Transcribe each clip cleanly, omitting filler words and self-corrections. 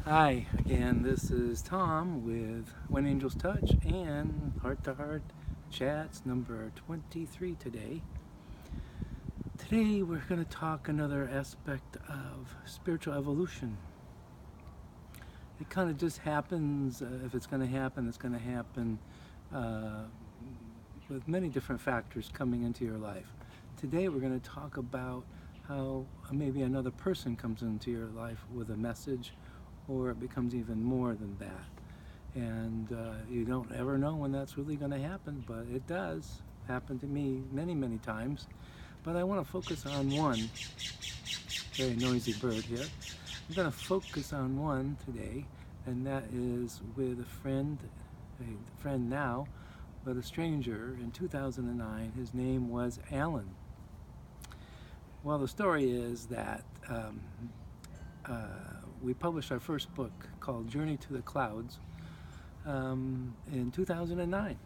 Hi again, this is Tom with When Angels Touch and Heart to Heart Chats number 23 today. Today we're going to talk another aspect of spiritual evolution. It kind of just happens, if it's going to happen, it's going to happen uh, with many different factors coming into your life. Today we're going to talk about how maybe another person comes into your life with a message, or it becomes even more than that. And you don't ever know when that's really going to happen, but it does happen to me many, many times. But I want to focus on one. Very noisy bird here. I'm going to focus on one today, and that is with a friend now, but a stranger in 2009. His name was Alan. Well, the story is that we published our first book called Journey to the Clouds in 2009.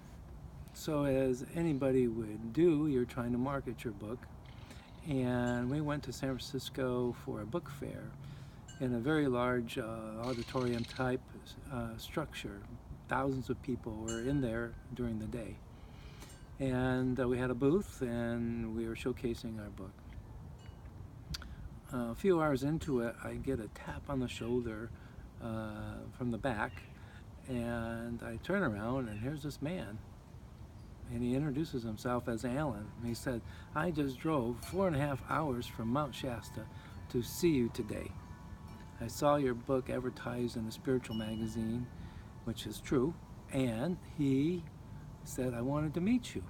So, as anybody would do, you're trying to market your book. And we went to San Francisco for a book fair in a very large auditorium type structure. Thousands of people were in there during the day. And we had a booth and we were showcasing our book. A few hours into it, I get a tap on the shoulder from the back, and I turn around and here's this man, and he introduces himself as Alan. And he said, "I just drove 4.5 hours from Mount Shasta to see you today. I saw your book advertised in a spiritual magazine," which is true, "and," he said, "I wanted to meet you."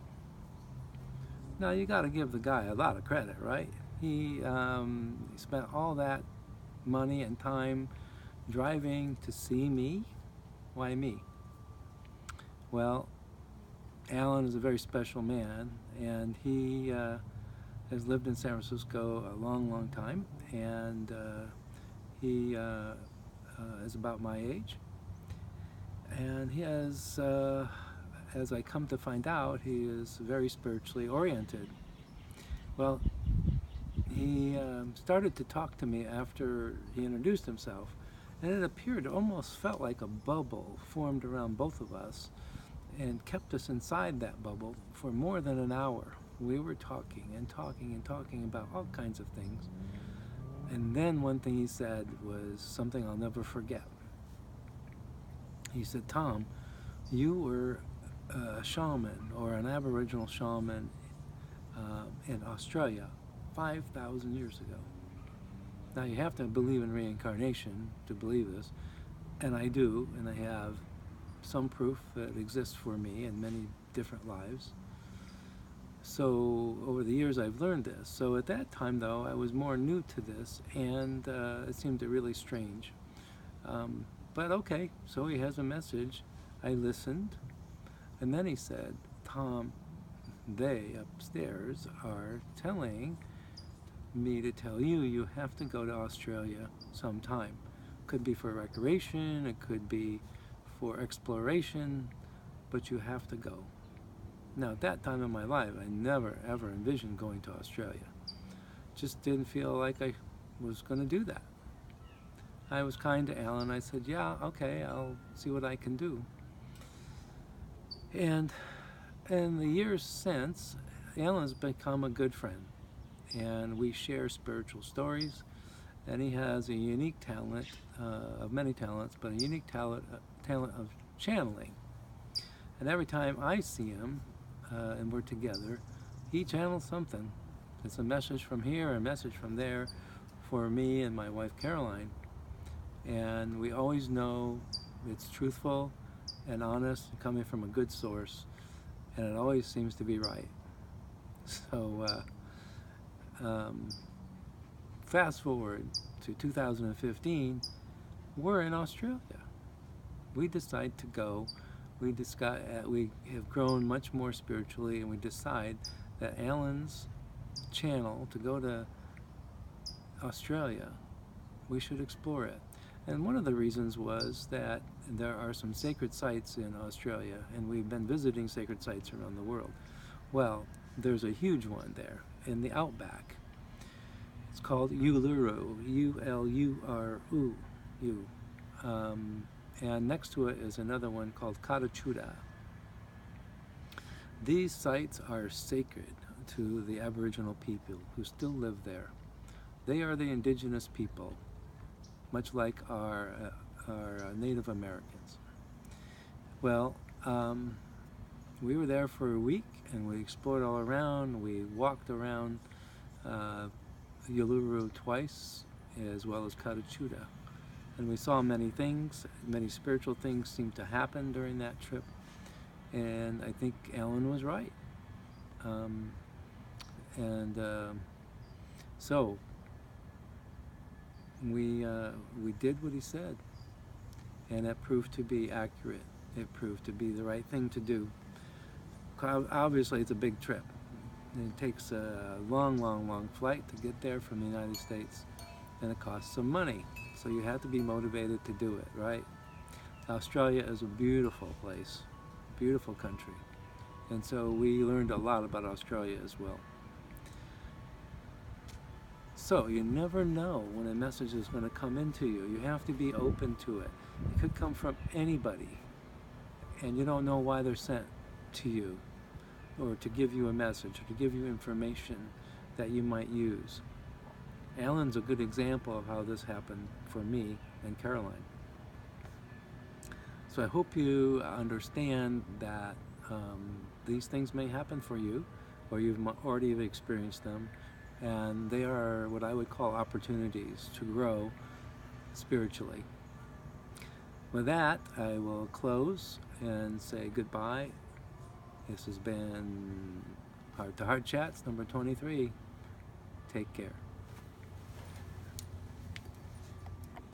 Now you got to give the guy a lot of credit, right? He spent all that money and time driving to see me. Why me? Well, Alan is a very special man, and he has lived in San Francisco a long, long time, and he is about my age, and he has, as I come to find out, he is very spiritually oriented. Well, he started to talk to me after he introduced himself, and it appeared, almost felt like a bubble formed around both of us and kept us inside that bubble for more than an hour. We were talking and talking and talking about all kinds of things. And then one thing he said was something I'll never forget. He said, "Tom, you were a shaman or an Aboriginal shaman in Australia 5,000 years ago." Now you have to believe in reincarnation to believe this, and I do, and I have some proof that exists for me in many different lives. So over the years I've learned this. So at that time though, I was more new to this, and it seemed really strange. But okay, so he has a message. I listened, and then he said, "Tom, they upstairs are telling me to tell you you have to go to Australia sometime. Could be for recreation, it could be for exploration, but you have to go." Now, at that time in my life, I never ever envisioned going to Australia. Just didn't feel like I was going to do that. I was kind to Alan. I said, "Yeah, okay, I'll see what I can do." And in the years since, Alan's become a good friend, and we share spiritual stories. And he has a unique talent, of many talents, but a unique talent of channeling. And every time I see him and we're together, he channels something. It's a message from here, a message from there for me and my wife Caroline. And we always know it's truthful and honest, coming from a good source, and it always seems to be right. So, um, fast forward to 2015, we're in Australia. We decide to go. We have grown much more spiritually, and we decide that Alan's channel to go to Australia, we should explore it. And one of the reasons was that there are some sacred sites in Australia, and we've been visiting sacred sites around the world. Well, there's a huge one there in the outback. It's called Uluru, Uluru, And next to it is another one called Katachuda. These sites are sacred to the Aboriginal people who still live there. They are the indigenous people, much like our Native Americans. Well, we were there for a week and we explored all around. We walked around Uluru twice, as well as Katachuda. And we saw many things, many spiritual things seemed to happen during that trip. And I think Alan was right. So we did what he said, and it proved to be accurate. It proved to be the right thing to do. Obviously, it's a big trip. It takes a long flight to get there from the United States, and it costs some money. So you have to be motivated to do it, right? Australia is a beautiful place, beautiful country. And so we learned a lot about Australia as well. So you never know when a message is going to come into you. You have to be open to it. It could come from anybody, and you don't know why they're sent to you, or to give you a message, or to give you information that you might use. Alan's a good example of how this happened for me and Caroline. So I hope you understand that these things may happen for you, or you've already experienced them, and they are what I would call opportunities to grow spiritually. With that, I will close and say goodbye. This has been Heart to Heart Chats number 23. Take care.